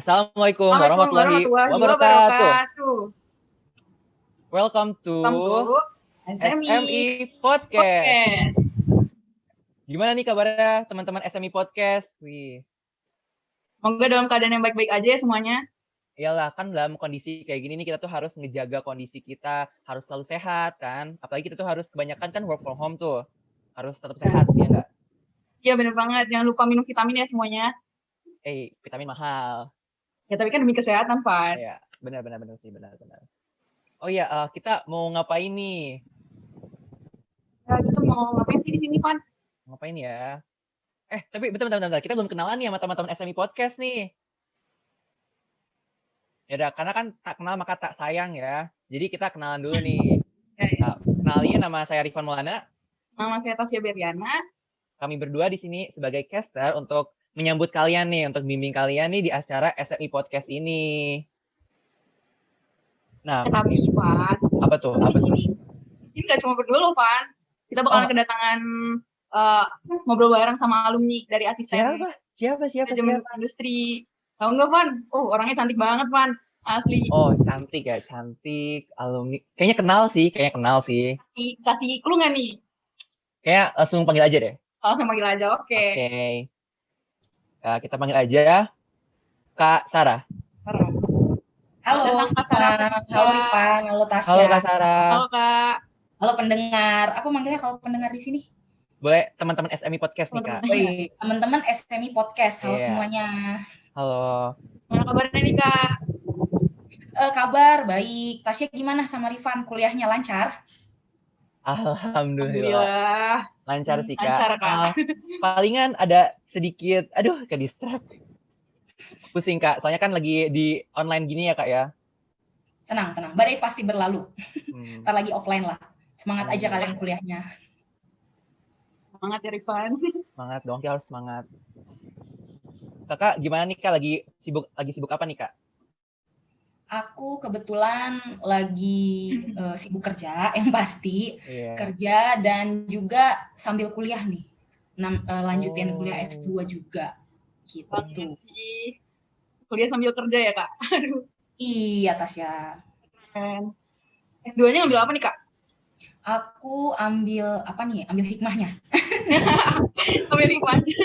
Assalamualaikum Assalamualaikum warahmatullahi wabarakatuh. Welcome to SMI Podcast. Gimana nih kabarnya teman-teman SMI Podcast? Semoga dalam keadaan yang baik-baik aja ya semuanya. Iyalah, kan dalam kondisi kayak gini nih kita tuh harus ngejaga kondisi kita, harus selalu sehat kan. Apalagi kita tuh harus kebanyakan kan work from home tuh. Harus tetap sehat, ya nggak? Iya bener banget, jangan lupa minum vitamin ya semuanya. Vitamin mahal. Ya tapi kan demi kesehatan, Pak. Iya, benar sih, benar. Oh iya, kita mau ngapain nih? Kita mau ngapain sih di sini, Pan? Ngapain ya? Tapi bentar. Kita belum kenalan nih sama teman-teman SMI Podcast nih. Ya udah, karena kan tak kenal maka tak sayang ya. Jadi kita kenalan dulu nih. Kenalin, nama saya Rifan Maulana. Nama saya Tasya Beriana. Kami berdua di sini sebagai caster untuk menyambut kalian nih, untuk bimbing kalian nih di acara SMI Podcast ini. Nah, tapi Pan, apa tuh? Di sini nggak cuma berdua loh, Pan. Kita bakalan kedatangan ngobrol bareng sama alumni dari asisten. Siapa? Industri. Tahu nggak, Pan? Oh, orangnya cantik banget, Pan. Asli. Oh, cantik alumni. Kayaknya kenal sih. Kasih clue nggak nih? Kayak langsung panggil aja deh. Langsung panggil aja, oke. Kita panggil aja Kak Sarah. Halo, Kak Sarah. Halo Rifan, halo Tasya. Halo Kak Sarah. Halo Kak. Halo pendengar. Apa manggilnya kalau pendengar di sini? Boleh teman-teman SMI Podcast nih, Kak. Baik, teman-teman SMI Podcast. Halo semuanya. Halo. Gimana kabarnya nih, Kak? Kabar baik. Tasya gimana sama Rifan? Kuliahnya lancar? Alhamdulillah. Lancar sih, Kak. Lancar, Kak. Palingan ada sedikit, ke distract. Pusing, Kak. Soalnya kan lagi di online gini ya, Kak ya. Tenang. Badai pasti berlalu. Ntar lagi offline lah. Semangat aja kalian kuliahnya. Semangat ya, Rifan. Semangat dong, kita harus semangat. Kakak gimana nih, Kak? Lagi sibuk apa nih, Kak? Aku kebetulan lagi sibuk kerja, yang pasti. Kerja dan juga sambil kuliah nih. Lanjutin kuliah S2 juga. Gitu. Sih. Kuliah sambil kerja ya, Kak? Aduh. Iya, Tasya. S2-nya ngambil apa nih, Kak? Aku ambil apa nih? Ambil hikmahnya. Ambil hikmahnya.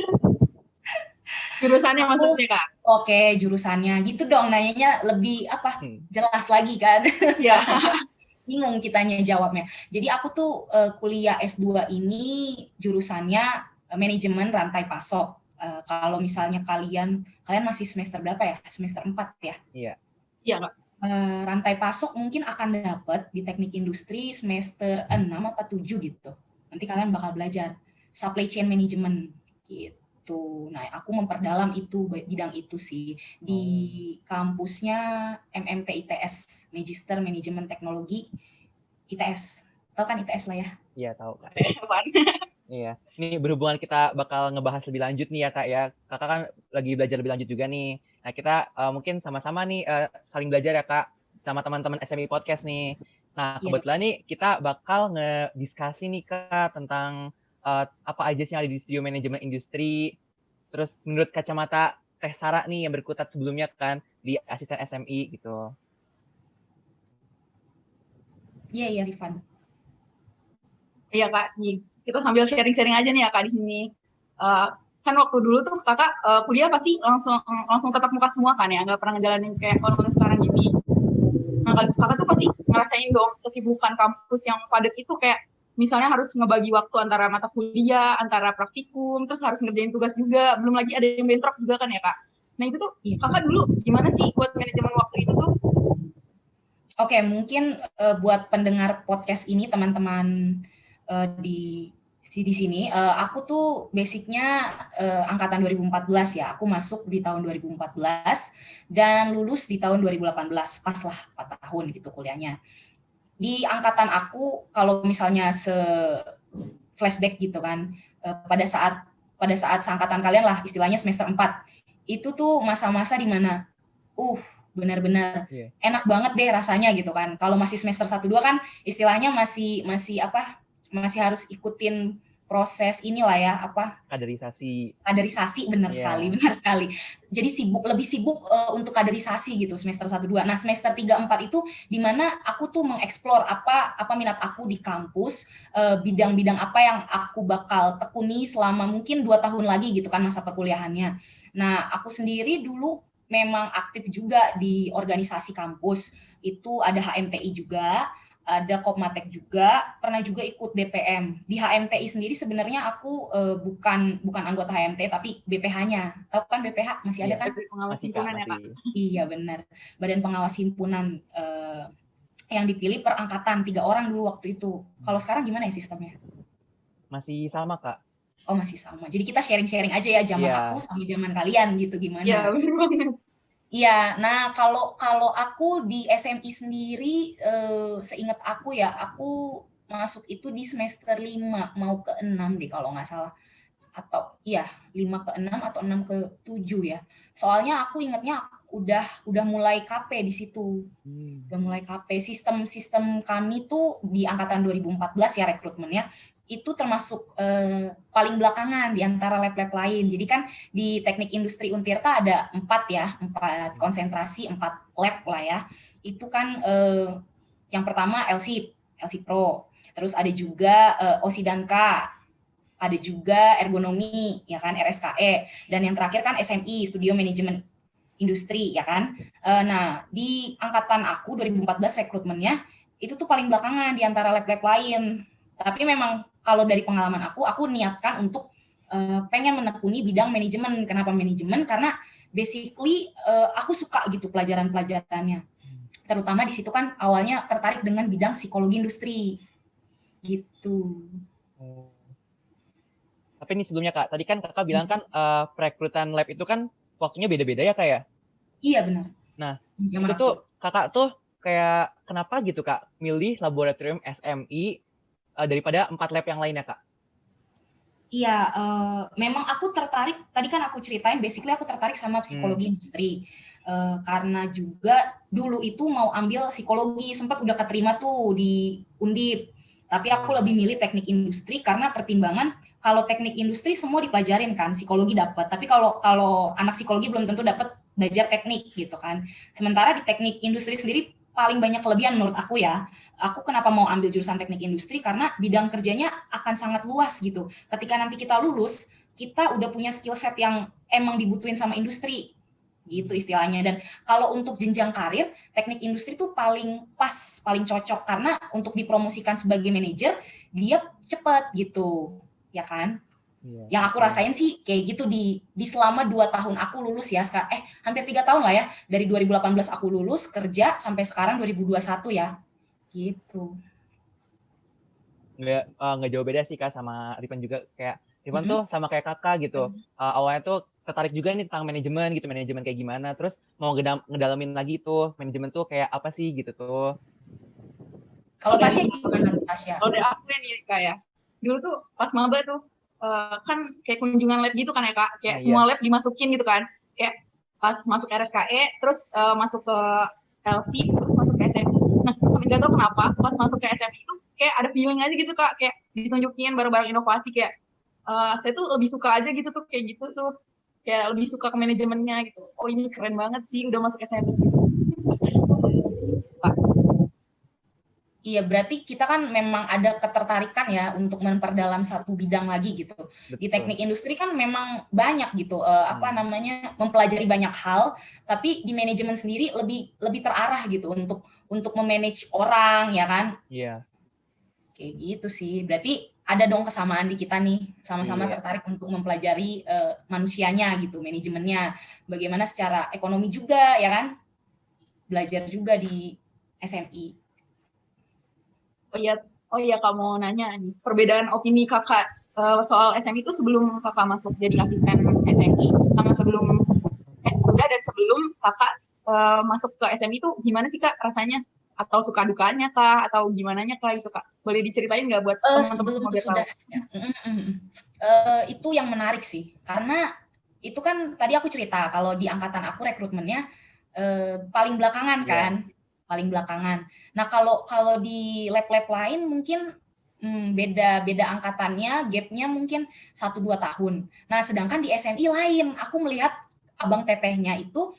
Jurusannya maksudnya, Kak? Oke, jurusannya. Gitu dong, nanyanya lebih jelas lagi kan? Iya. Bingung kitanya jawabnya. Jadi aku tuh kuliah S2 ini jurusannya manajemen rantai pasok. Kalau misalnya kalian masih semester berapa ya? Semester 4 ya? Iya, Kak. Rantai pasok mungkin akan dapat di teknik industri semester 6 apa 7 gitu. Nanti kalian bakal belajar supply chain management gitu. Nah, aku memperdalam itu bidang itu sih di kampusnya MMT ITS, Magister Manajemen Teknologi ITS. Tahu kan ITS lah ya? Iya, tahu, Kak. Iya. Ini berhubungan kita bakal ngebahas lebih lanjut nih ya, Kak ya. Kakak kan lagi belajar lebih lanjut juga nih. Nah, kita mungkin sama-sama nih saling belajar ya, Kak, sama teman-teman SMI Podcast nih. Nah, kebetulan nih kita bakal ngediskusi nih, Kak, tentang apa aja sih yang ada di studio manajemen industri. Terus menurut kacamata Teh Sarah nih yang berkutat sebelumnya kan di asisten SMI gitu. Iya, Rifan. Iya, Kak. Nih, kita sambil sharing-sharing aja nih ya, Kak, di sini. Kan waktu dulu tuh kakak kuliah pasti langsung tatap muka semua kan ya, nggak pernah ngejalanin kayak online sekarang gini. Nah, kakak tuh pasti ngerasain dong kesibukan kampus yang padat itu, kayak misalnya harus ngebagi waktu antara mata kuliah, antara praktikum, terus harus ngerjain tugas juga, belum lagi ada yang bentrok juga kan ya, Kak. Nah, itu tuh kakak dulu gimana sih buat manajemen waktu itu tuh? Oke, mungkin buat pendengar podcast ini teman-teman di sini, aku tuh basicnya angkatan 2014 ya. Aku masuk di tahun 2014 dan lulus di tahun 2018, pas lah 4 tahun gitu kuliahnya. Di angkatan aku, kalau misalnya flashback gitu kan, pada saat seangkatan kalian lah, istilahnya semester 4, itu tuh masa-masa di mana benar-benar enak banget deh rasanya gitu kan. Kalau masih semester 1-2 kan istilahnya masih harus ikutin proses inilah ya, kaderisasi, benar sekali. Jadi lebih sibuk untuk kaderisasi gitu semester 1-2. Nah, semester 3-4 itu di mana aku tuh mengeksplor apa minat aku di kampus, bidang-bidang apa yang aku bakal tekuni selama mungkin 2 tahun lagi gitu kan masa perkuliahannya. Nah, aku sendiri dulu memang aktif juga di organisasi kampus. Itu ada HMTI juga, ada Kopmatek juga, pernah juga ikut DPM. Di HMTI sendiri sebenarnya aku bukan anggota HMTI tapi BPH-nya. Tahu kan BPH? Masih ada kan? Pengawas himpunan ya, Kak? Iya, benar. Badan Pengawas Himpunan yang dipilih per angkatan 3 orang dulu waktu itu. Kalau sekarang gimana ya sistemnya? Masih sama, Kak. Oh, masih sama. Jadi kita sharing-sharing aja ya zaman aku sama zaman kalian gitu gimana? Iya, benar banget. Iya, nah kalau aku di SMI sendiri, seingat aku ya, aku masuk itu di semester 5 mau ke 6 deh kalau nggak salah. Atau iya, 5 ke 6 atau 6 ke 7 ya. Soalnya aku ingatnya udah mulai KP di situ. Udah mulai KP. Sistem kami tuh di angkatan 2014 ya rekrutmennya itu termasuk paling belakangan di antara lab-lab lain. Jadi kan di Teknik Industri Untirta ada 4 konsentrasi, 4 lab lah ya. Itu kan yang pertama LC Pro, terus ada juga Osidanka, ada juga ergonomi ya kan RSKE, dan yang terakhir kan SMI Studio Manajemen Industri ya kan. Nah, di angkatan aku 2014 rekrutmennya itu tuh paling belakangan di antara lab-lab lain. Tapi memang kalau dari pengalaman aku niatkan untuk pengen menekuni bidang manajemen. Kenapa manajemen? Karena basically aku suka gitu pelajaran-pelajarannya. Terutama di situ kan awalnya tertarik dengan bidang psikologi industri. Gitu. Tapi ini sebelumnya, Kak, tadi kan Kakak bilang kan perekrutan lab itu kan waktunya beda-beda ya, Kak ya? Iya, benar. Nah, itu tuh Kakak tuh kayak kenapa gitu, Kak, milih laboratorium SMI daripada 4 lab yang lainnya, Kak? Iya, memang aku tertarik, tadi kan aku ceritain, basically aku tertarik sama psikologi industri. Karena juga dulu itu mau ambil psikologi, sempat udah keterima tuh di Undip. Tapi aku lebih milih teknik industri karena pertimbangan, kalau teknik industri semua dipelajarin kan, psikologi dapat. Tapi kalau anak psikologi belum tentu dapat belajar teknik gitu kan. Sementara di teknik industri sendiri paling banyak kelebihan menurut aku ya. Aku kenapa mau ambil jurusan teknik industri karena bidang kerjanya akan sangat luas gitu. Ketika nanti kita lulus, kita udah punya skill set yang emang dibutuhin sama industri gitu istilahnya. Dan kalau untuk jenjang karir, teknik industri tuh paling pas, paling cocok karena untuk dipromosikan sebagai manajer dia cepat gitu, ya kan? Yang aku rasain sih kayak gitu di selama 2 tahun aku lulus ya, hampir 3 tahun lah ya, dari 2018 aku lulus kerja sampai sekarang 2021 ya, gitu. Nggak jauh beda sih, Kak, sama Ripan juga. Kayak Ripan tuh sama kayak Kakak gitu. Awalnya tuh tertarik juga nih tentang manajemen gitu, manajemen kayak gimana, terus mau ngedalamin lagi tuh manajemen tuh kayak apa sih gitu tuh. Kalau Tasya gimana tuh, Tasya? Kalau dari aku ya nih, Kak ya, dulu tuh pas maba tuh kan kayak kunjungan lab gitu kan ya, Kak, kayak semua lab dimasukin gitu kan, kayak pas masuk RSKE, terus masuk ke LC, terus masuk ke SMI. Nah, nggak tahu kenapa pas masuk ke SMI itu kayak ada feeling aja gitu, Kak, kayak ditunjukin barang-barang inovasi, kayak saya tuh lebih suka aja gitu tuh, kayak gitu tuh, kayak lebih suka ke manajemennya gitu. Oh, ini keren banget sih udah masuk SMI. Iya, berarti kita kan memang ada ketertarikan ya untuk memperdalam satu bidang lagi gitu. Betul. Di teknik industri kan memang banyak gitu, mempelajari banyak hal, tapi di manajemen sendiri lebih terarah gitu untuk memanage orang, ya kan? Iya. Kayak gitu sih. Berarti ada dong kesamaan di kita nih, sama-sama tertarik untuk mempelajari manusianya gitu, manajemennya. Bagaimana secara ekonomi juga, ya kan? Belajar juga di SMI. Oh iya Kak, mau nanya nih, perbedaan opini Kakak soal SMI itu sebelum Kakak masuk jadi asisten SMI sama sebelum sudah dan sebelum Kakak masuk ke SMI itu gimana sih Kak rasanya? Atau suka dukanya Kak? Atau gimananya Kak itu Kak? Boleh diceritain nggak buat teman-teman semua biar tahu? Itu yang menarik sih, karena itu kan tadi aku cerita kalau di angkatan aku rekrutmennya paling belakangan kan. Paling belakangan. Nah, kalau di lab-lab lain mungkin beda angkatannya, gapnya mungkin 1-2 tahun. Nah, sedangkan di SMI lain, aku melihat abang tetehnya itu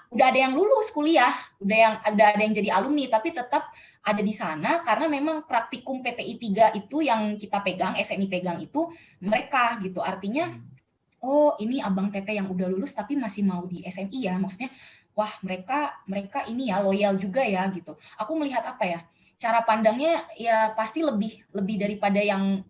udah ada yang lulus kuliah, udah ada yang jadi alumni, tapi tetap ada di sana karena memang praktikum PTI 3 itu yang kita pegang, SMI pegang itu mereka gitu. Artinya, oh ini abang teteh yang udah lulus tapi masih mau di SMI ya, maksudnya wah mereka ini ya loyal juga ya gitu. Aku melihat apa ya, cara pandangnya ya pasti lebih daripada yang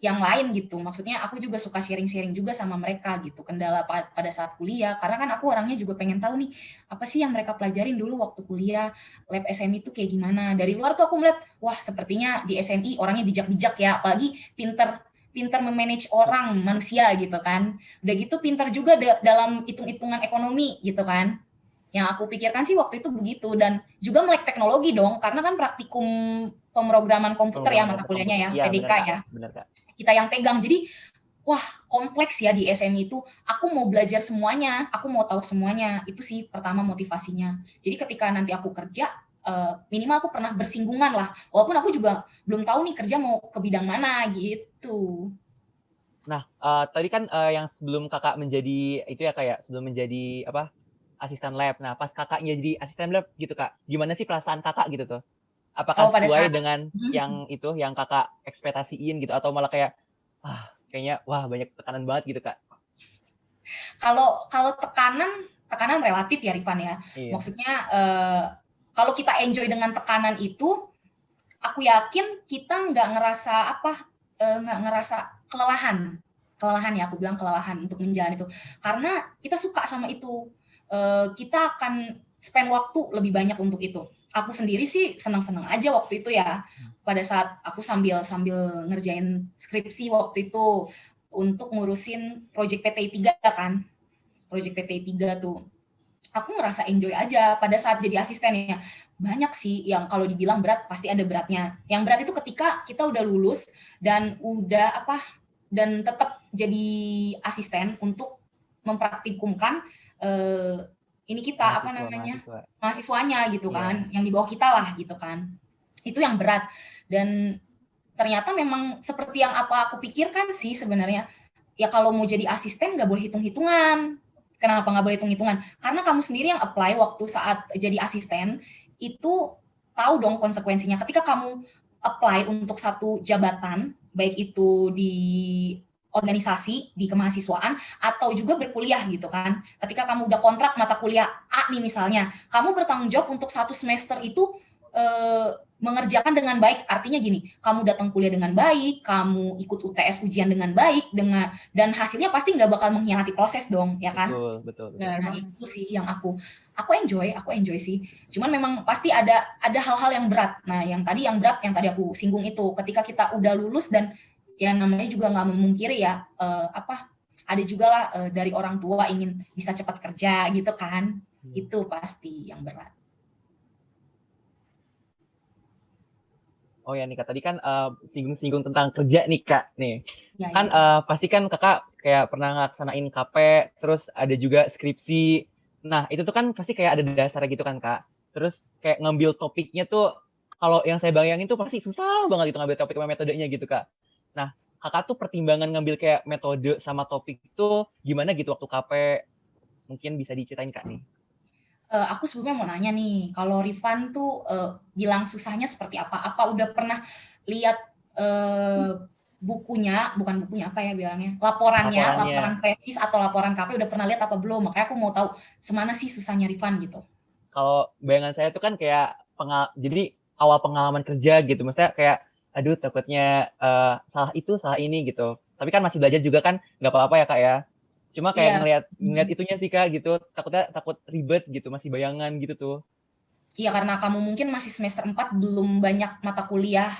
lain gitu. Maksudnya aku juga suka sharing-sharing juga sama mereka gitu, kendala pada saat kuliah, karena kan aku orangnya juga pengen tahu nih apa sih yang mereka pelajarin dulu waktu kuliah, lab SMI itu kayak gimana. Dari luar tuh aku melihat wah sepertinya di SMI orangnya bijak-bijak ya, apalagi pinter memanage orang manusia gitu kan. Udah gitu pinter juga dalam hitung-hitungan ekonomi gitu kan. Yang aku pikirkan sih waktu itu begitu, dan juga melek teknologi dong, karena kan praktikum pemrograman komputer ya mata kuliahnya ya, Iya, PDK benar, ya. benar, Kak. Kita yang pegang. Jadi, wah kompleks ya di SMI itu. Aku mau belajar semuanya, aku mau tahu semuanya. Itu sih pertama motivasinya. Jadi ketika nanti aku kerja, minimal aku pernah bersinggungan lah. Walaupun aku juga belum tahu nih kerja mau ke bidang mana gitu. Nah, tadi kan yang sebelum kakak menjadi itu ya kayak sebelum menjadi apa asisten lab. Nah, pas kakaknya jadi asisten lab gitu kak, gimana sih perasaan kakak gitu tuh? Apakah Pada sesuai saat dengan yang itu yang kakak ekspektasiin gitu, atau malah kayak kayaknya wah banyak tekanan banget gitu kak? kalau tekanan relatif ya Rifan ya. Iya. Maksudnya kalau kita enjoy dengan tekanan itu, aku yakin kita nggak ngerasa kelelahan ya, aku bilang kelelahan untuk menjalani itu, karena kita suka sama itu. Kita akan spend waktu lebih banyak untuk itu. Aku sendiri sih senang-senang aja waktu itu ya, pada saat aku sambil ngerjain skripsi waktu itu untuk ngurusin project PTI 3 kan. Project PTI 3 tuh aku ngerasa enjoy aja pada saat jadi asistennya. Banyak sih yang kalau dibilang berat pasti ada beratnya. Yang berat itu ketika kita udah lulus dan dan tetap jadi asisten untuk mempraktikumkan ini kita mahasiswanya gitu kan, yang di bawah kita lah gitu kan. Itu yang berat, dan ternyata memang seperti yang apa aku pikirkan sih sebenarnya. Ya kalau mau jadi asisten nggak boleh hitung-hitungan. Kenapa nggak boleh hitung-hitungan? Karena kamu sendiri yang apply waktu saat jadi asisten, itu tahu dong konsekuensinya. Ketika kamu apply untuk satu jabatan, baik itu di organisasi, di kemahasiswaan, atau juga berkuliah gitu kan. Ketika kamu udah kontrak mata kuliah A nih misalnya, kamu bertanggung jawab untuk satu semester itu mengerjakan dengan baik. Artinya gini, kamu datang kuliah dengan baik, kamu ikut UTS ujian dengan baik, dan hasilnya pasti nggak bakal mengkhianati proses dong, ya kan? Betul. Nah itu sih yang aku enjoy sih. Cuman memang pasti ada hal-hal yang berat. Nah yang tadi aku singgung itu, ketika kita udah lulus dan ya namanya juga nggak memungkiri ya, ada juga lah dari orang tua ingin bisa cepat kerja gitu kan. Itu pasti yang berat. Oh ya nih kak, tadi kan singgung-singgung tentang kerja nih kak nih. Ya, kan pasti kan kakak kayak pernah ngelaksanain KP, terus ada juga skripsi. Nah itu tuh kan pasti kayak ada dasarnya gitu kan kak. Terus kayak ngambil topiknya tuh, kalau yang saya bayangin tuh pasti susah banget gitu ngambil topik sama metodenya gitu kak. Nah kakak tuh pertimbangan ngambil kayak metode sama topik itu gimana gitu waktu KP? Mungkin bisa diceritain kak nih. Aku sebelumnya mau nanya nih, kalau Rifan tuh bilang susahnya seperti apa? Apa udah pernah lihat bukan bukunya apa ya bilangnya, laporan tesis atau laporan KP udah pernah lihat apa belum? Makanya aku mau tahu semana sih susahnya Rifan gitu. Kalau bayangan saya tuh kan kayak jadi awal pengalaman kerja gitu, maksudnya kayak aduh takutnya salah itu salah ini gitu. Tapi kan masih belajar juga kan, nggak apa-apa ya kak ya. Cuma kayak ngeliat itunya sih kak gitu, takut ribet gitu, masih bayangan gitu tuh. Iya, karena kamu mungkin masih semester 4 belum banyak mata kuliah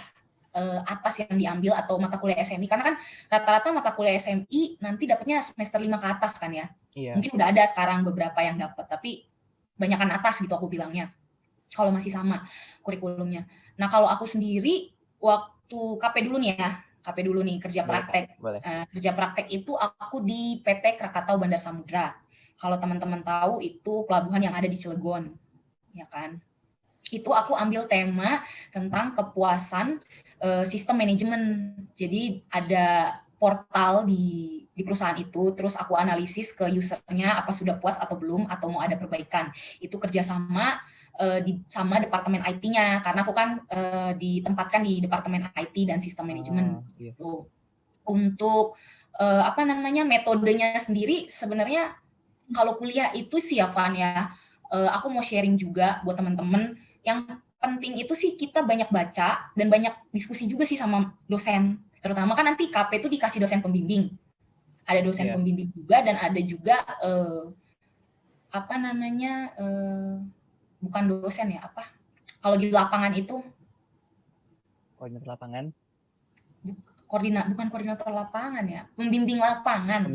atas yang diambil atau mata kuliah SMI, karena kan rata-rata mata kuliah SMI nanti dapatnya semester 5 ke atas kan ya. Iya. Mungkin udah ada sekarang beberapa yang dapat, tapi banyakan atas gitu aku bilangnya. Kalau masih sama kurikulumnya. Nah, kalau aku sendiri waktu KP dulu nih kerja praktek. Kerja praktek itu aku di PT Krakatau Bandar Samudra. Kalau teman-teman tahu itu pelabuhan yang ada di Cilegon, ya kan? Itu aku ambil tema tentang kepuasan sistem manajemen. Jadi ada portal di perusahaan itu, terus aku analisis ke usernya apa sudah puas atau belum atau mau ada perbaikan. Itu kerjasama sama departemen IT-nya, karena aku kan ditempatkan di departemen IT dan sistem manajemen. Iya. Untuk metodenya sendiri sebenarnya kalau kuliah itu sih ya Van ya, aku mau sharing juga buat teman-teman. Yang penting itu sih kita banyak baca dan banyak diskusi juga sih sama dosen. Terutama kan nanti KP itu dikasih dosen pembimbing. Ada dosen pembimbing juga dan ada juga bukan dosen ya, kalau di lapangan itu koordinator lapangan. Bukan koordinator lapangan ya, pembimbing lapangan.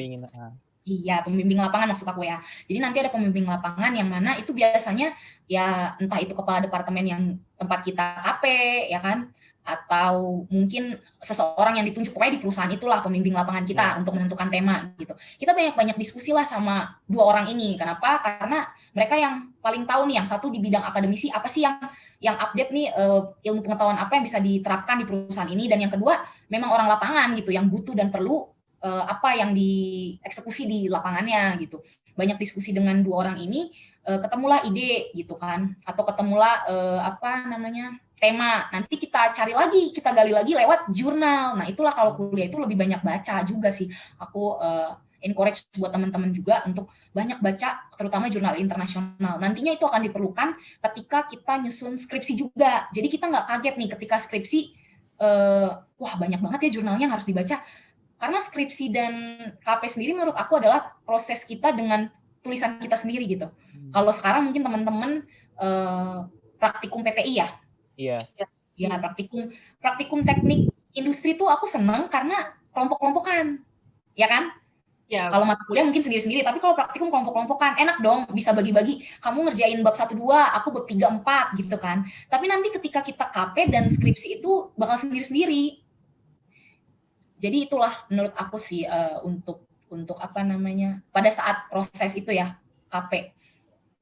Iya, pembimbing lapangan maksud aku ya. Jadi nanti ada pembimbing lapangan yang mana itu biasanya ya entah itu kepala departemen yang tempat kita KP ya kan, atau mungkin seseorang yang ditunjuk pokoknya di perusahaan itulah pembimbing lapangan kita untuk menentukan tema gitu. Kita banyak diskusi lah sama dua orang ini. Kenapa? Karena mereka yang paling tahu nih, yang satu di bidang akademisi apa sih yang update nih ilmu pengetahuan apa yang bisa diterapkan di perusahaan ini, dan yang kedua memang orang lapangan gitu yang butuh dan perlu apa yang dieksekusi di lapangannya gitu. Banyak diskusi dengan dua orang ini, ketemulah ide gitu kan, atau ketemulah tema. Nanti kita cari lagi, kita gali lagi lewat jurnal. Nah itulah kalau kuliah itu lebih banyak baca juga sih. Aku encourage buat teman-teman juga untuk banyak baca, terutama jurnal internasional. Nantinya itu akan diperlukan ketika kita nyusun skripsi juga. Jadi kita nggak kaget nih ketika skripsi, wah banyak banget ya jurnalnya yang harus dibaca. Karena skripsi dan KP sendiri menurut aku adalah proses kita dengan tulisan kita sendiri gitu. Kalau sekarang mungkin teman-teman praktikum PTI ya. Iya. Ya, praktikum teknik industri tuh aku seneng karena kelompok-kelompokan. Ya kan? Ya. Kalau mata kuliah mungkin sendiri-sendiri, tapi kalau praktikum kelompok-kelompokan enak dong, bisa bagi-bagi. Kamu ngerjain bab 1 2, aku bab 3 4 gitu kan. Tapi nanti ketika kita KP dan skripsi itu bakal sendiri-sendiri. Jadi itulah menurut aku sih untuk pada saat proses itu ya KP.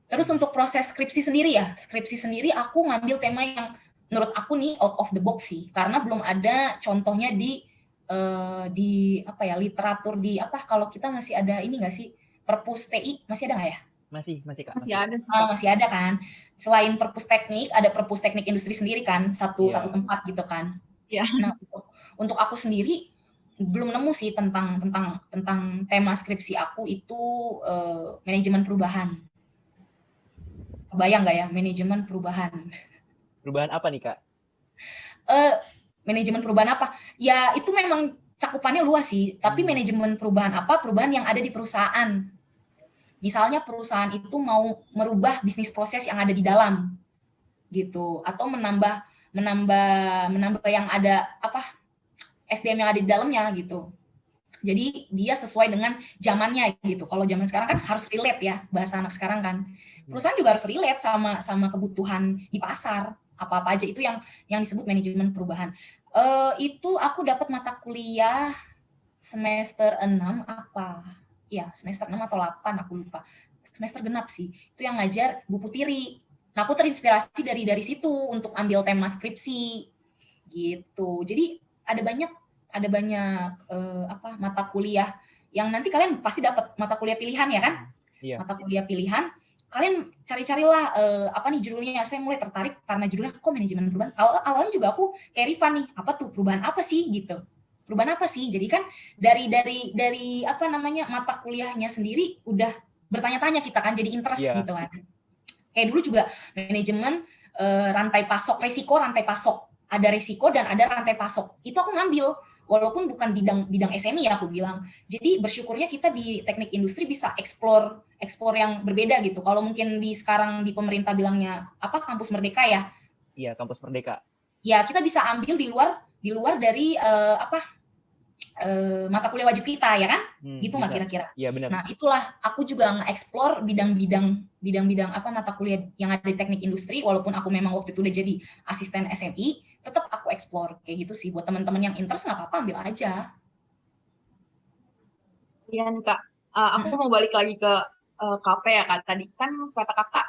Terus untuk proses skripsi sendiri aku ngambil tema yang menurut aku nih out of the box sih, karena belum ada contohnya di literatur kalau kita masih ada ini nggak sih, Perpus TI masih ada nggak ya? Masih Kak. Masih ada kan. Selain Perpus teknik, ada Perpus teknik industri sendiri kan, satu tempat gitu kan. Yeah. Nah untuk aku sendiri belum nemu sih tentang tema skripsi aku itu manajemen perubahan. Kebayang nggak ya manajemen perubahan? Perubahan apa nih Kak? Manajemen perubahan apa? Ya itu memang cakupannya luas sih. Tapi manajemen perubahan apa? Perubahan yang ada di perusahaan. Misalnya perusahaan itu mau merubah bisnis proses yang ada di dalam, gitu, atau menambah yang ada SDM yang ada di dalamnya gitu. Jadi dia sesuai dengan zamannya gitu. Kalau zaman sekarang kan harus relate ya, bahasa anak sekarang kan. Perusahaan juga harus relate sama kebutuhan di pasar. Apa-apa aja itu yang disebut manajemen perubahan. Itu aku dapat mata kuliah semester 6 semester 6 atau 8 aku lupa. Semester genap sih. Itu yang ngajar Bu Putiri. Nah, aku terinspirasi dari situ untuk ambil tema skripsi gitu. Jadi ada banyak mata kuliah yang nanti kalian pasti dapat mata kuliah pilihan ya kan? Iya. Mata kuliah pilihan, kalian cari-carilah apa nih judulnya. Saya mulai tertarik karena judulnya kok manajemen perubahan. Awalnya juga aku kayak Rifan nih, apa tuh perubahan apa sih gitu. Perubahan apa sih? Jadi kan dari mata kuliahnya sendiri udah bertanya-tanya kita kan, jadi interest gitu kan. Kayak dulu juga manajemen rantai pasok, resiko rantai pasok. Ada resiko dan ada rantai pasok. Itu aku ngambil, walaupun bukan bidang SMI ya aku bilang. Jadi bersyukurnya kita di teknik industri bisa explore yang berbeda gitu. Kalau mungkin sekarang di pemerintah bilangnya kampus merdeka ya? Iya, kampus merdeka. Ya, kita bisa ambil di luar dari mata kuliah wajib kita ya kan? Gitu nggak kira-kira? Iya, benar. Nah, itulah aku juga nge-explore bidang-bidang mata kuliah yang ada di teknik industri, walaupun aku memang waktu itu udah jadi asisten SMI, tetap aku explore kayak gitu sih. Buat teman-teman yang interest nggak apa-apa, ambil aja. Iya nih Kak, aku mau balik lagi ke KP ya Kak. Tadi kan kata Kakak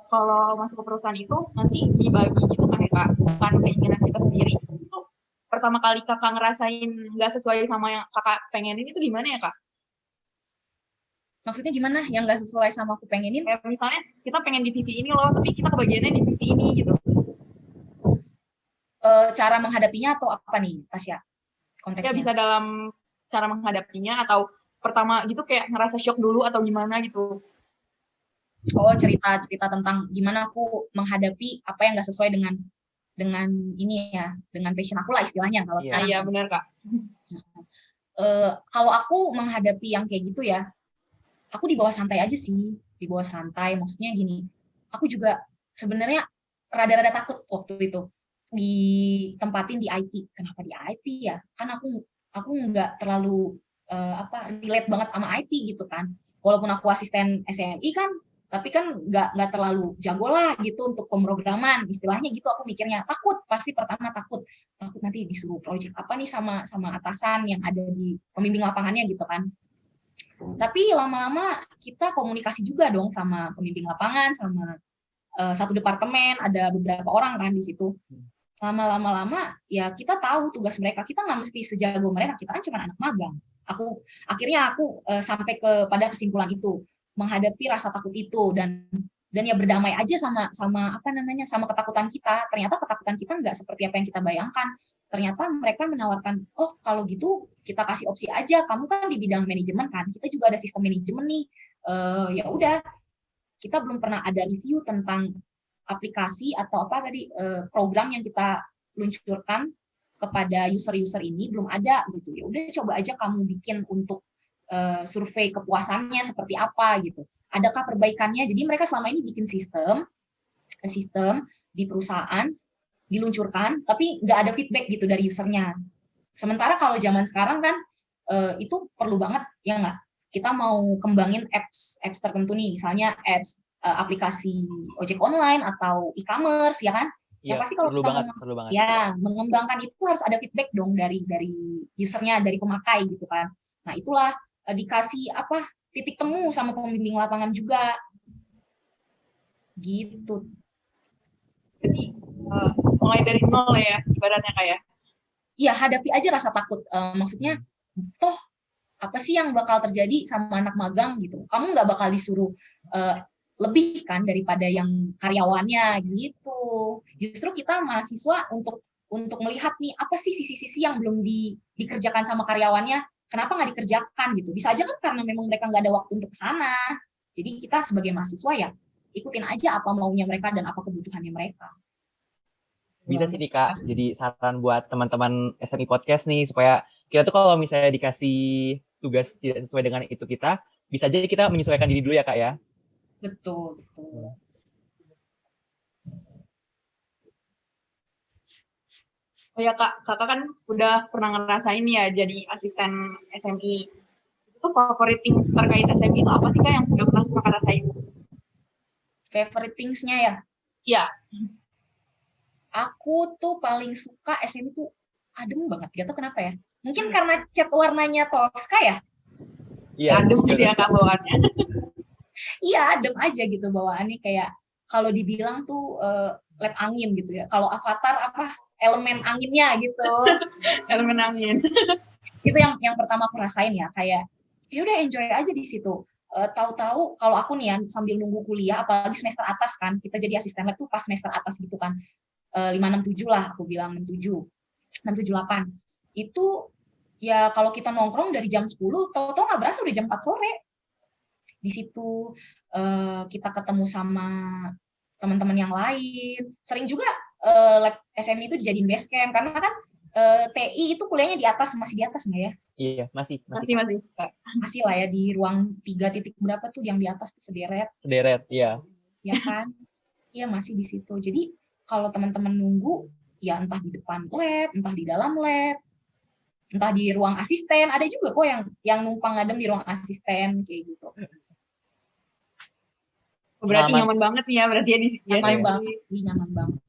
kalau masuk ke perusahaan itu nanti dibagi gitu kan ya Kak, bukan keinginan kita sendiri. Itu pertama kali kakak ngerasain nggak sesuai sama yang kakak pengenin itu gimana ya, Kak? Maksudnya gimana? Yang nggak sesuai sama aku pengenin? Kayak misalnya kita pengen divisi ini loh, tapi kita kebagiannya divisi ini gitu. Cara menghadapinya atau apa nih, Tasya? Ya Konteksnya. bisa dalam cara menghadapinya atau pertama gitu kayak ngerasa shock dulu atau gimana gitu. Oh, cerita tentang gimana aku menghadapi apa yang nggak sesuai dengan ini ya, dengan passion aku lah istilahnya kalau Iya. sekarang. Iya, kan. benar, Kak. Kalau aku menghadapi yang kayak gitu ya, aku dibawa santai aja sih, dibawa santai. Maksudnya gini, aku juga sebenarnya rada-rada takut waktu itu ditempatin di IT. Kenapa di IT ya? Kan aku nggak terlalu relate banget sama IT gitu kan. Walaupun aku asisten SMI kan, tapi kan nggak terlalu jago lah gitu untuk pemrograman istilahnya gitu. Aku mikirnya takut, pasti pertama takut nanti disuruh project apa nih sama atasan yang ada di pembimbing lapangannya gitu kan. Tapi lama-lama kita komunikasi juga dong sama pembimbing lapangan, sama satu departemen, ada beberapa orang kan di situ. Lama-lama ya kita tahu tugas mereka, kita nggak mesti sejago mereka, kita kan cuma anak magang. Akhirnya aku sampai pada kesimpulan itu, menghadapi rasa takut itu dan ya berdamai aja sama ketakutan kita. Ternyata ketakutan kita nggak seperti apa yang kita bayangkan. Ternyata mereka menawarkan, oh kalau gitu kita kasih opsi aja, kamu kan di bidang manajemen kan, kita juga ada sistem manajemen nih. Ya udah, kita belum pernah ada review tentang aplikasi atau program yang kita luncurkan kepada user-user ini, belum ada gitu. Ya udah coba aja kamu bikin untuk survei kepuasannya seperti apa gitu. Adakah perbaikannya? Jadi mereka selama ini bikin sistem di perusahaan diluncurkan, tapi nggak ada feedback gitu dari usernya. Sementara kalau zaman sekarang kan itu perlu banget ya nggak? Kita mau kembangin apps tertentu nih, misalnya apps aplikasi ojek online atau e-commerce ya kan? Iya, Pasti kalau perlu kita banget. Ya, mengembangkan itu harus ada feedback dong dari usernya, dari pemakai gitu kan. Nah, itulah dikasih titik temu sama pembimbing lapangan juga. Gitu. Jadi mulai dari nol ya ibaratnya kayak. Iya, hadapi aja rasa takut. Maksudnya toh apa sih yang bakal terjadi sama anak magang gitu. Kamu nggak bakal disuruh lebih kan daripada yang karyawannya gitu. Justru kita mahasiswa untuk melihat nih apa sih sisi-sisi yang belum dikerjakan sama karyawannya, kenapa nggak dikerjakan gitu. Bisa aja kan karena memang mereka nggak ada waktu untuk ke sana. Jadi kita sebagai mahasiswa ya ikutin aja apa maunya mereka dan apa kebutuhannya mereka. Bisa sih nih Kak, jadi saran buat teman-teman SMI Podcast nih, supaya kita tuh kalau misalnya dikasih tugas tidak sesuai dengan itu kita, bisa aja kita menyesuaikan diri dulu ya Kak ya. Betul. Oh ya Kak, kakak kan udah pernah ngerasain ya jadi asisten SMI. Itu favorite things terkait SMI itu apa sih Kak yang udah pernah kakak rasain? Favorite things-nya ya? Iya. Aku tuh paling suka SMI tuh adem banget, gak tau kenapa ya. Mungkin karena cat warnanya Tosca ya? Iya, adem gitu ya Kak bawaannya. Iya, adem aja gitu bawaannya, kayak kalau dibilang tuh lab angin gitu ya. Kalau Avatar elemen anginnya gitu. Elemen angin. Itu yang pertama aku rasain ya, kayak ya udah enjoy aja di situ. Tahu-tahu kalau aku nih ya sambil nunggu kuliah, apalagi semester atas kan, kita jadi asisten lab tuh pas semester atas gitu kan. 567 lah aku bilang, 67 678 itu ya kalau kita nongkrong dari jam 10 tahu-tahu nggak berasa udah jam 4 sore di situ. Kita ketemu sama teman-teman yang lain, sering juga lab SMI itu dijadiin base camp karena kan TI itu kuliahnya masih di atas nggak ya? Iya, masih masih lah ya, di ruang 3 titik berapa tuh yang di atas tuh sederet, iya ya kan? Iya masih di situ. Jadi kalau teman-teman nunggu, ya entah di depan lab, entah di dalam lab, entah di ruang asisten, ada juga kok yang numpang ngadem di ruang asisten kayak gitu. Berarti nyaman banget nih ya, berarti ya di nyaman banget.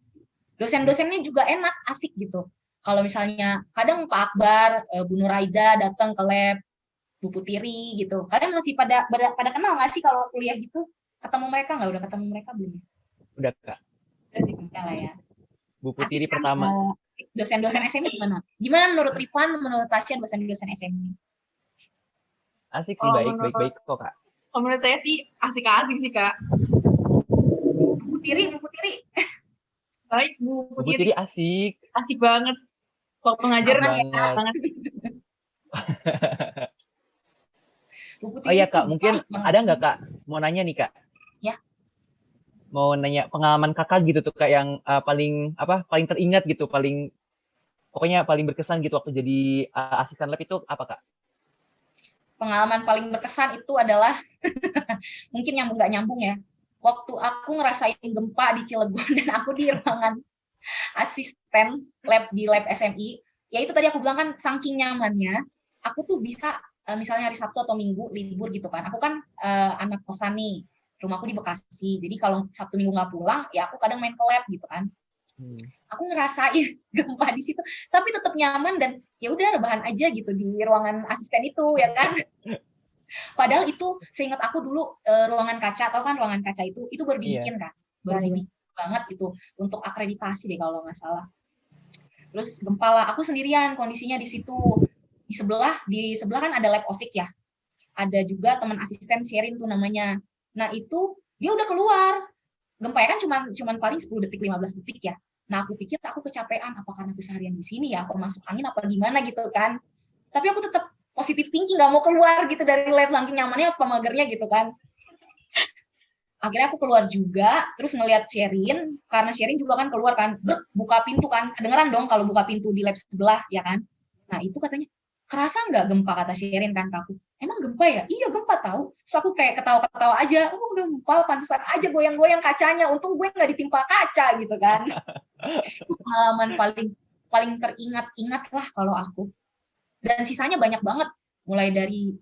Dosen-dosennya juga enak, asik gitu. Kalau misalnya kadang Pak Akbar, Bu Nuraida datang ke lab, Bu Putiri gitu. Kalian masih pada kenal nggak sih kalau kuliah gitu? Ketemu mereka nggak? Udah ketemu mereka belum? Udah Kak. Udah lah ya. Bu Putiri pertama. dosen-dosen SMI gimana? Gimana menurut Rifan, menurut Tasya dosen-dosen SMI? Asik sih, baik kok Kak. Menurut saya sih asik-asik sih Kak. Bu Tiri. Baik Bu Bu Tiri asik. Asik banget. Waktu ngajar asik banget. Oh iya Kak, mungkin ada nggak Kak mau nanya nih Kak? Ya. Mau nanya pengalaman Kakak gitu tuh Kak yang paling teringat gitu, pokoknya paling berkesan gitu waktu jadi asisten lab itu apa Kak? Pengalaman paling berkesan itu adalah mungkin nggak nyambung ya. Waktu aku ngerasain gempa di Cilegon dan aku di ruangan asisten lab di lab SMI, ya itu tadi aku bilang kan saking nyamannya, aku tuh bisa misalnya hari Sabtu atau Minggu libur gitu kan. Aku kan anak kosan nih, rumahku di Bekasi. Jadi kalau Sabtu Minggu nggak pulang, ya aku kadang main ke lab gitu kan. Aku ngerasain gempa di situ, tapi tetap nyaman dan ya udah rebahan aja gitu di ruangan asisten itu ya kan. Padahal itu seingat aku dulu ruangan kaca, tahu kan ruangan kaca itu baru dibikin kan, baru dibikin banget itu untuk akreditasi deh kalau nggak salah. Terus gempa lah, aku sendirian kondisinya di situ. Di sebelah kan ada lab OSIK ya. Ada juga teman asisten Sherin tuh namanya. Nah itu dia udah keluar. Gempanya kan cuman paling 10 detik 15 detik ya. Nah aku pikir aku kecapean, apa karena aku seharian di sini ya, apa masuk angin apa gimana gitu kan. Tapi aku tetap positif thinking, nggak mau keluar gitu dari lab saking nyamannya apa magernya gitu kan. Akhirnya aku keluar juga, terus ngelihat Sherin, karena Sherin juga kan keluar kan, buka pintu kan, kedengeran dong kalau buka pintu di lab sebelah ya kan. Nah itu katanya, kerasa nggak gempa, kata Sherin kan ke aku. Emang gempa ya? Iya gempa tahu. Terus aku kayak ketawa-ketawa aja, oh gempa pantesan aja goyang-goyang kacanya, untung gue nggak ditimpa kaca gitu kan. Pengalaman paling teringat-ingat lah kalau aku. Dan sisanya banyak banget, mulai dari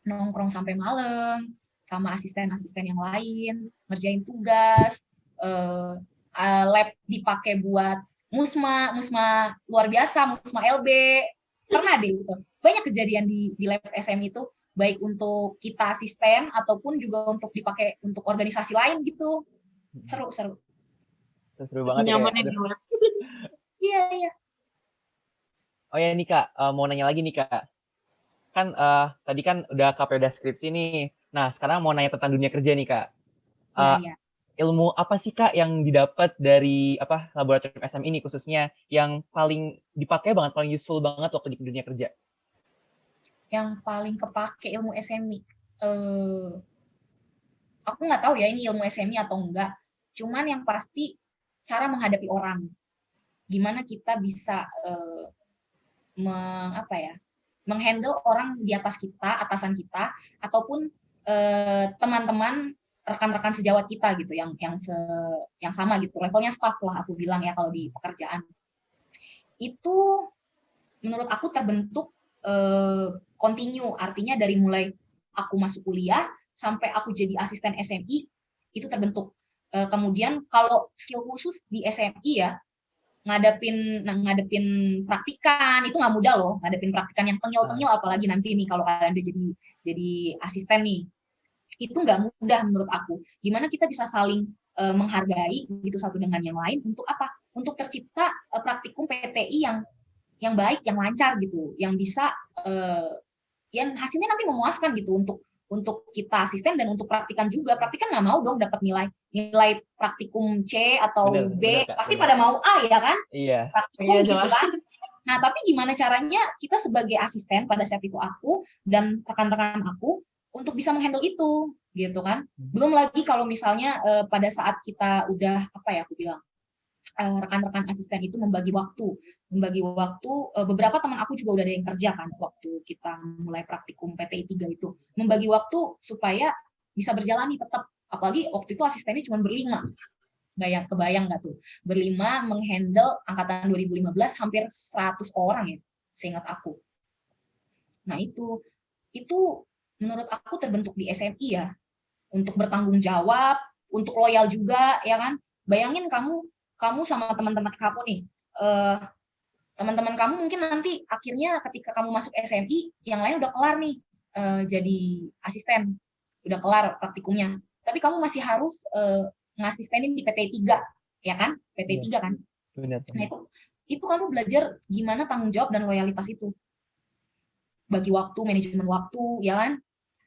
nongkrong sampai malam sama asisten-asisten yang lain, ngerjain tugas, lab dipakai buat musma luar biasa, musma LB, pernah deh gitu. Banyak kejadian di lab SM itu, baik untuk kita asisten ataupun juga untuk dipakai untuk organisasi lain gitu. Seru banget ya. Iya. Oh ya nih Kak, mau nanya lagi nih Kak. Kan tadi kan udah udah skripsi nih. Nah, sekarang mau nanya tentang dunia kerja nih Kak. Iya. Ilmu apa sih Kak yang didapat dari laboratorium SM ini khususnya yang paling dipakai banget, paling useful banget waktu di dunia kerja? Yang paling kepake ilmu SMI, aku nggak tahu ya ini ilmu SMI atau enggak. Cuman yang pasti cara menghadapi orang. Gimana kita bisa menghandle orang di atas kita, atasan kita, ataupun teman-teman rekan-rekan sejawat kita gitu yang sama gitu, levelnya staff lah aku bilang ya kalau di pekerjaan. Itu menurut aku terbentuk continue, artinya dari mulai aku masuk kuliah sampai aku jadi asisten SMI itu terbentuk. Kemudian kalau skill khusus di SMI ya, ngadepin praktikan itu nggak mudah loh, ngadepin praktikan yang tengil-tengil apalagi nanti nih kalau kalian udah jadi asisten nih, itu nggak mudah menurut aku. Gimana kita bisa saling menghargai gitu satu dengan yang lain untuk apa? Untuk tercipta praktikum PTI yang baik, yang lancar gitu, yang bisa yang hasilnya nanti memuaskan gitu untuk kita asisten dan untuk praktikan juga. Praktikan nggak mau dong dapat nilai praktikum C atau B, pasti pada mau A ya kan? Iya. Praktikum gitu kan. Nah, tapi gimana caranya kita sebagai asisten pada saat itu aku dan rekan-rekan aku untuk bisa menghandle itu gitu kan. Belum lagi kalau misalnya pada saat kita udah aku bilang rekan-rekan asisten itu membagi waktu beberapa teman aku juga udah ada yang kerja kan waktu kita mulai praktikum PTI 3 itu, membagi waktu supaya bisa berjalan nih tetap, apalagi waktu itu asistennya cuma berlima, kebayang nggak tuh, berlima menghandle angkatan 2015 hampir 100 orang ya seingat aku. Nah itu menurut aku terbentuk di SMI ya, untuk bertanggung jawab, untuk loyal juga ya kan. Bayangin kamu sama teman-teman kamu nih, teman-teman kamu mungkin nanti akhirnya ketika kamu masuk SMI yang lain udah kelar nih jadi asisten, udah kelar praktikumnya, tapi kamu masih harus ngasistenin di PT 3 ya kan, PT 3 kan. Benar. Nah itu kamu belajar gimana tanggung jawab dan loyalitas itu, bagi waktu, manajemen waktu, ya kan?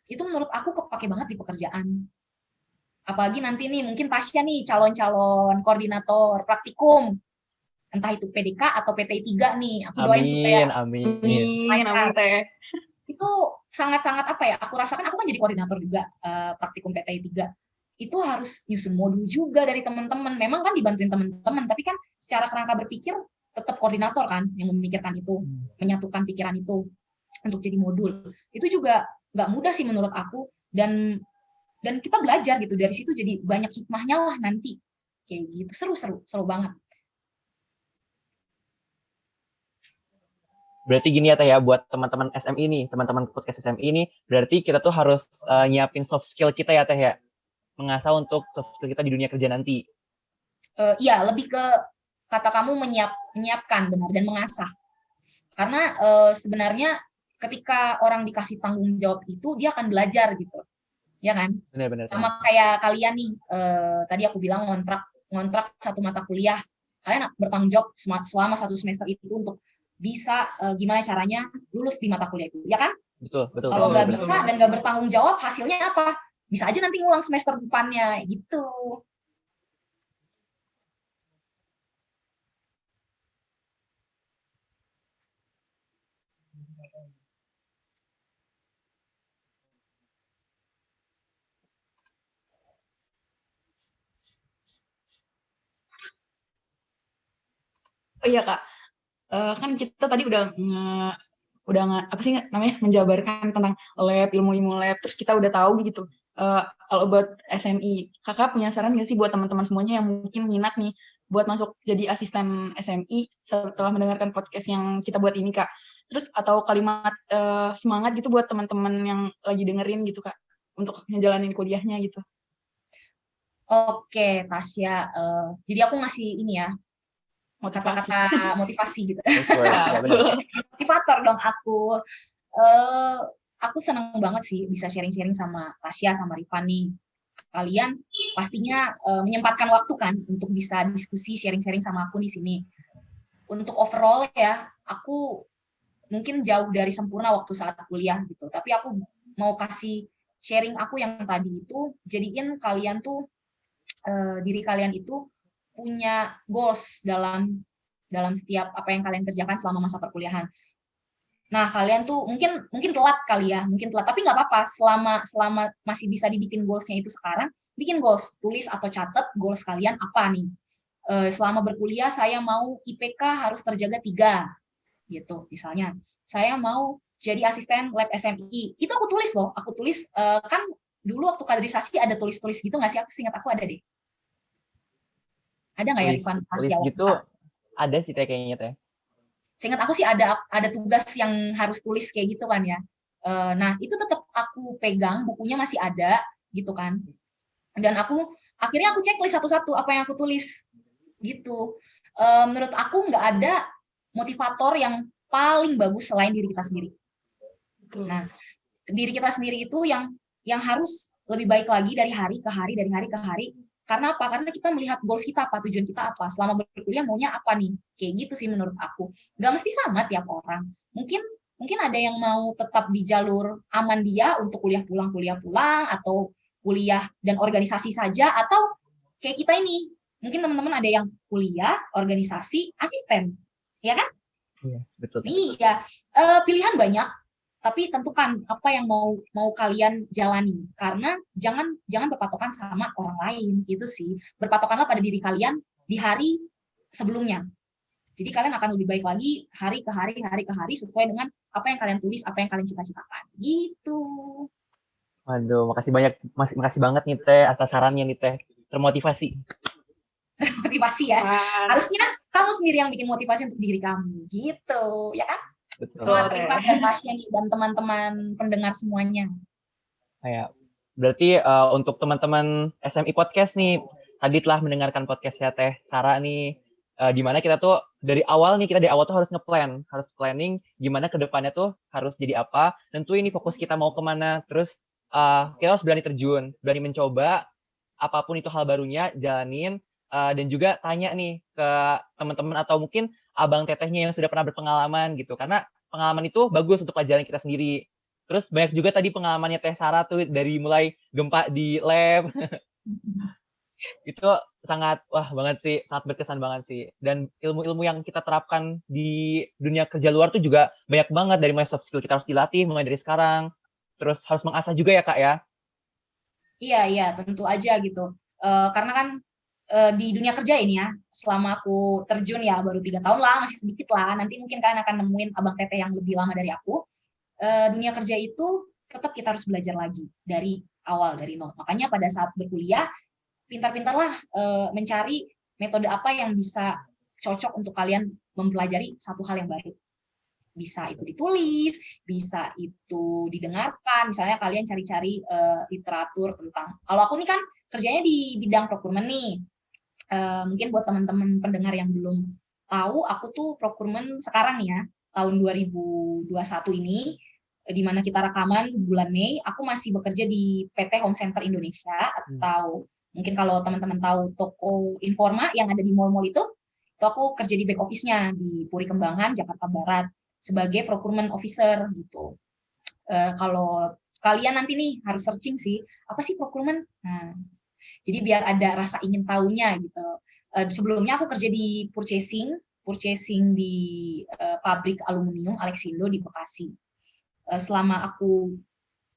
Itu menurut aku kepake banget di pekerjaan. Apalagi nanti nih mungkin Tasya nih calon-calon koordinator praktikum, entah itu PDK atau PTI 3 nih. Aku doain supaya Amin. Amin teh. Itu sangat-sangat apa ya? Aku rasakan, aku kan jadi koordinator juga praktikum PTI 3. Itu harus nyusun modul juga dari teman-teman. Memang kan dibantuin teman-teman, tapi kan secara kerangka berpikir tetap koordinator kan yang memikirkan itu, menyatukan pikiran itu untuk jadi modul. Itu juga nggak mudah sih menurut aku, dan kita belajar gitu dari situ, jadi banyak hikmahnya lah nanti kayak gitu. Seru banget. Berarti gini ya Teh ya, buat teman-teman SMI nih, teman-teman podcast SMI ini, berarti kita tuh harus nyiapin soft skill kita ya Teh ya, mengasah untuk soft skill kita di dunia kerja nanti. Iya, lebih ke kata kamu menyiapkan benar dan mengasah. Karena sebenarnya ketika orang dikasih tanggung jawab itu, dia akan belajar gitu. Ya kan? Benar. Sama kayak kalian nih, tadi aku bilang ngontrak satu mata kuliah. Kalian bertanggung jawab selama 1 semester itu untuk bisa gimana caranya lulus di mata kuliah itu, ya kan? Betul. Kalau nggak bisa dan nggak bertanggung jawab, hasilnya apa? Bisa aja nanti ngulang semester depannya, gitu. Oh iya Kak, kan kita tadi udah apa sih namanya, menjabarkan tentang lab, ilmu lab, terus kita udah tahu gitu. Kalau buat SMI, Kakak punya saran nggak sih buat teman-teman semuanya yang mungkin minat nih buat masuk jadi asisten SMI setelah mendengarkan podcast yang kita buat ini Kak? Terus atau kalimat semangat gitu buat teman-teman yang lagi dengerin gitu Kak, untuk ngejalanin kuliahnya gitu. Oke, Tasya. Jadi aku ngasih ini ya, kata-kata motivasi gitu. Motivator dong aku. Aku senang banget sih bisa sharing-sharing sama Tasya sama Rifan nih. Kalian pastinya menyempatkan waktu kan untuk bisa diskusi, sharing-sharing sama aku di sini. Untuk overall ya, aku mungkin jauh dari sempurna waktu saat kuliah gitu. Tapi aku mau kasih sharing aku yang tadi itu, jadiin kalian tuh, diri kalian itu punya goals dalam setiap apa yang kalian kerjakan selama masa perkuliahan. Nah, kalian tuh mungkin telat kali ya, mungkin telat, tapi nggak apa-apa, selama masih bisa dibikin goals-nya itu sekarang, bikin goals, tulis atau catat goals kalian apa nih. Selama berkuliah saya mau IPK harus terjaga 3 gitu misalnya. Saya mau jadi asisten lab SMI. Itu aku tulis loh, aku tulis kan dulu waktu kaderisasi ada tulis-tulis gitu nggak sih? Aku ingat aku ada deh. Ada nggak ya Rifan? Tulis gitu ada sih Teh kayaknya Teh. Seingat aku sih ada tugas yang harus tulis kayak gitu kan ya. Nah, itu tetap aku pegang, bukunya masih ada gitu kan. Dan akhirnya aku checklist satu-satu apa yang aku tulis gitu. Menurut aku nggak ada motivator yang paling bagus selain diri kita sendiri. Nah, diri kita sendiri itu yang harus lebih baik lagi dari hari ke hari. Karena apa? Karena kita melihat goals kita apa, tujuan kita apa, selama berkuliah maunya apa nih, kayak gitu sih menurut aku. Gak mesti sama tiap orang. Mungkin ada yang mau tetap di jalur aman dia untuk kuliah pulang, atau kuliah dan organisasi saja, atau kayak kita ini, mungkin teman-teman ada yang kuliah, organisasi, asisten, ya kan? Iya, betul. Iya, pilihan banyak. Tapi tentukan apa yang mau kalian jalani, karena jangan berpatokan sama orang lain, itu sih. Berpatokanlah pada diri kalian di hari sebelumnya. Jadi kalian akan lebih baik lagi hari ke hari sesuai dengan apa yang kalian tulis, apa yang kalian cita-citakan. Gitu. Waduh, makasih banget nih Teh atas sarannya nih Teh. Termotivasi. Motivasi ya. Harusnya kamu sendiri yang bikin motivasi untuk diri kamu, gitu, ya kan? Betul. Rifat dan Tasya nih, dan teman-teman pendengar semuanya. Kayak berarti untuk teman-teman SMI Podcast nih, tadi telah mendengarkan podcastnya Teh Sarah nih, di mana kita tuh dari awal tuh harus harus planning gimana ke depannya tuh harus jadi apa, tentu ini fokus kita mau kemana, terus kita harus berani terjun, berani mencoba, apapun itu hal barunya, jalanin, dan juga tanya nih ke teman-teman atau mungkin abang tetehnya yang sudah pernah berpengalaman gitu. Karena pengalaman itu bagus untuk pelajaran kita sendiri. Terus banyak juga tadi pengalamannya Teh Sarah tuh dari mulai gempa di lab. Itu sangat wah banget sih, sangat berkesan banget sih. Dan ilmu-ilmu yang kita terapkan di dunia kerja luar tuh juga banyak banget, dari mulai soft skill kita harus dilatih mulai dari sekarang. Terus harus mengasah juga ya Kak ya. Iya, tentu aja gitu. Karena kan di dunia kerja ini ya, selama aku terjun ya baru 3 tahun lah, masih sedikit lah. Nanti mungkin kalian akan nemuin abang teteh yang lebih lama dari aku. Dunia kerja itu tetap kita harus belajar lagi dari awal, dari nol. Makanya pada saat berkuliah, pintar-pintarlah mencari metode apa yang bisa cocok untuk kalian mempelajari satu hal yang baru. Bisa itu ditulis, bisa itu didengarkan. Misalnya kalian cari-cari literatur tentang, kalau aku nih kan kerjanya di bidang procurement nih. Mungkin buat teman-teman pendengar yang belum tahu, aku tuh procurement sekarang ya, tahun 2021 ini, di mana kita rekaman bulan Mei, aku masih bekerja di PT Home Center Indonesia, atau mungkin kalau teman-teman tahu toko Informa yang ada di mall-mall itu aku kerja di back office-nya di Puri Kembangan, Jakarta Barat, sebagai procurement officer gitu. Kalau kalian nanti nih harus searching sih, apa sih procurement? Nah, jadi biar ada rasa ingin tahunya gitu. Sebelumnya aku kerja di purchasing di pabrik aluminium Alexindo di Bekasi. Selama aku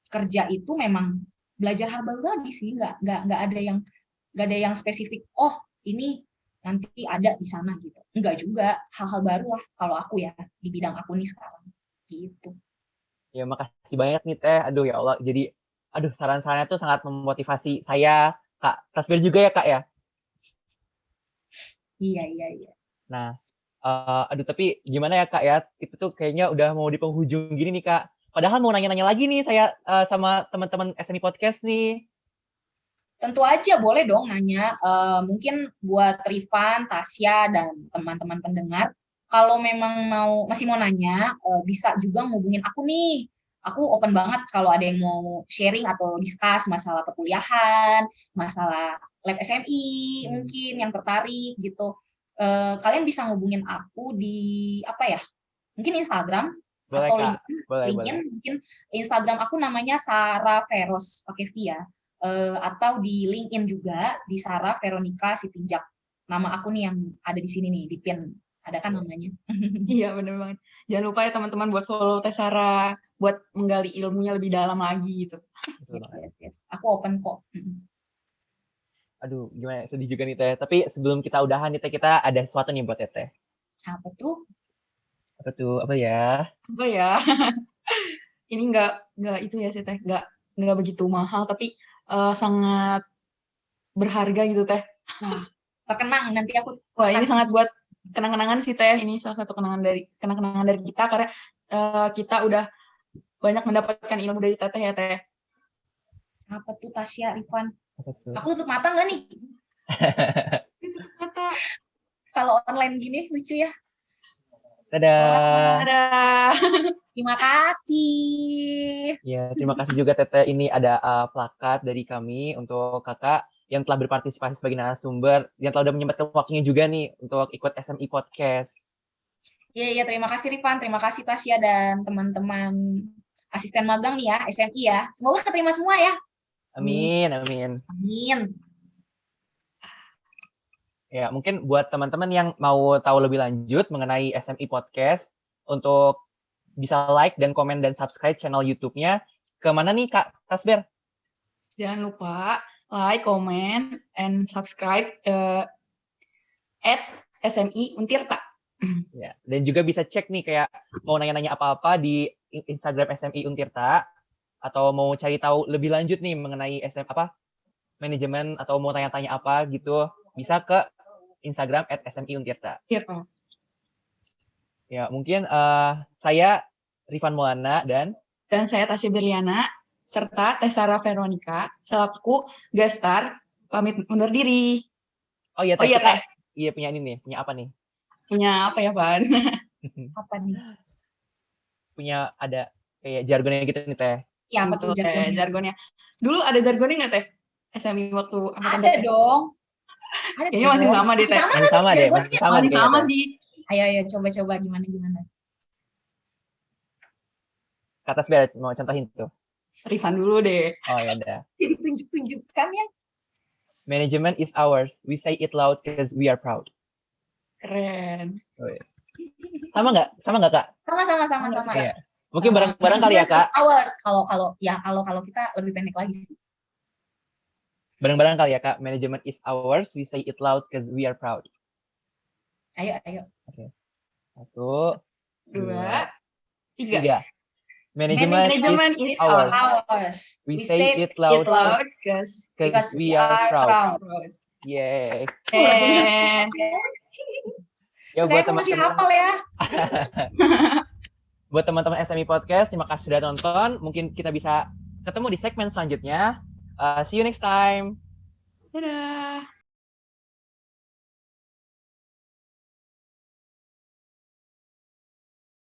kerja itu memang belajar hal baru lagi sih, nggak ada yang spesifik. Oh ini nanti ada di sana gitu. Enggak juga, hal-hal baru lah kalau aku ya di bidang aku nih sekarang gitu. Ya makasih banyak nih Teh. Aduh ya Allah. Jadi saran-sarannya tuh sangat memotivasi saya, Kak Tasbir juga ya Kak ya. Iya. Nah, tapi gimana ya Kak ya? Itu tuh kayaknya udah mau di penghujung gini nih Kak. Padahal mau nanya-nanya lagi nih saya sama teman-teman SMI Podcast nih. Tentu aja boleh dong nanya. Mungkin buat Rifan, Tasya, dan teman-teman pendengar, kalau memang masih mau nanya, bisa juga ngubungin aku nih. Aku open banget kalau ada yang mau sharing atau discuss masalah perkuliahan, masalah lab SMI, mungkin yang tertarik gitu. Kalian bisa ngubungin aku di apa ya? Mungkin Instagram Boleh, atau Kak. LinkedIn. Boleh. Mungkin Instagram aku namanya Sarah Veros pakai V ya. Atau di LinkedIn juga di Sarah Veronica Sitinjak. Nama aku nih yang ada di sini nih di pin. Ada kan namanya? Iya bener banget. Jangan lupa ya teman-teman buat follow Teh Sarah, buat menggali ilmunya lebih dalam lagi gitu. Yes. Aku open kok. Aduh, gimana, sedih juga nih Teh. Tapi sebelum kita udahan nih Teh, kita ada sesuatu nih buat Teh. Apa tuh? Apa ya? Apa ya? Ini nggak itu ya sih Teh, nggak begitu mahal, tapi sangat berharga gitu Teh. Nah, terkenang nanti aku. Wah ini sangat buat kenang-kenangan sih Teh. Ini salah satu kenangan dari kita, karena kita udah banyak mendapatkan ilmu dari Teteh ya Teh. Apa tuh Tasya, Rifan? Apa tuh? Aku tutup mata nggak nih? Tutup mata. Kalau online gini lucu ya. Dadah. Dadah. Terima kasih. Ya, terima kasih juga Teteh. Ini ada plakat dari kami untuk Kakak yang telah berpartisipasi sebagai narasumber, yang telah udah menyempatkan waktunya juga nih untuk ikut SMI Podcast. Iya, terima kasih Rifan, terima kasih Tasya dan teman-teman asisten magang nih ya, SMI ya. Semoga keterima semua ya. Amin. Ya, mungkin buat teman-teman yang mau tahu lebih lanjut mengenai SMI Podcast, untuk bisa like dan komen dan subscribe channel YouTube-nya. Kemana nih Kak Tasber? Jangan lupa like, comment, and subscribe at SMI Untirta. Ya, dan juga bisa cek nih kayak mau nanya-nanya apa-apa di Instagram SMI Untirta, atau mau cari tahu lebih lanjut nih mengenai manajemen, atau mau tanya-tanya apa gitu, bisa ke Instagram @SMI Untirta. Ya, mungkin saya Rifan Maulana dan saya Tasya Berliana serta Teh Sarah Veronica selaku guest star pamit undur diri. Oh iya Teh. Iya punya ini nih, punya apa nih? Punya apa ya, Pan? Apa nih? Punya ada kayak jargonnya gitu nih Teh. Ya, apa tuh jargonnya? Dulu ada jargonnya nggak Teh? SMI waktu Ada dong. Kayaknya masih sama deh, Teh. Masih sama deh, masih sama Masih deh sama kayaknya. sih. Ayo coba gimana. Ke atas biar mau contohin tuh. Rifan dulu deh. Oh ya udah. Jadi tunjuk-tunjukkan ya. Management is ours. We say it loud because we are proud. Keren. Sama nggak Kak? Sama. Iya. Mungkin bareng-bareng kali ya Kak. Hours. Kalau kita lebih pendek lagi sih. Bareng-bareng kali ya Kak. Management is ours. We say it loud because we are proud. Ayo. Oke. 1, 2, 3. 3. Management is ours. We say it loud because we are proud. Yeay. Ya buat masih teman-teman hafal ya. buat teman-teman SME Podcast, terima kasih sudah nonton. Mungkin kita bisa ketemu di segmen selanjutnya. See you next time. Dadah.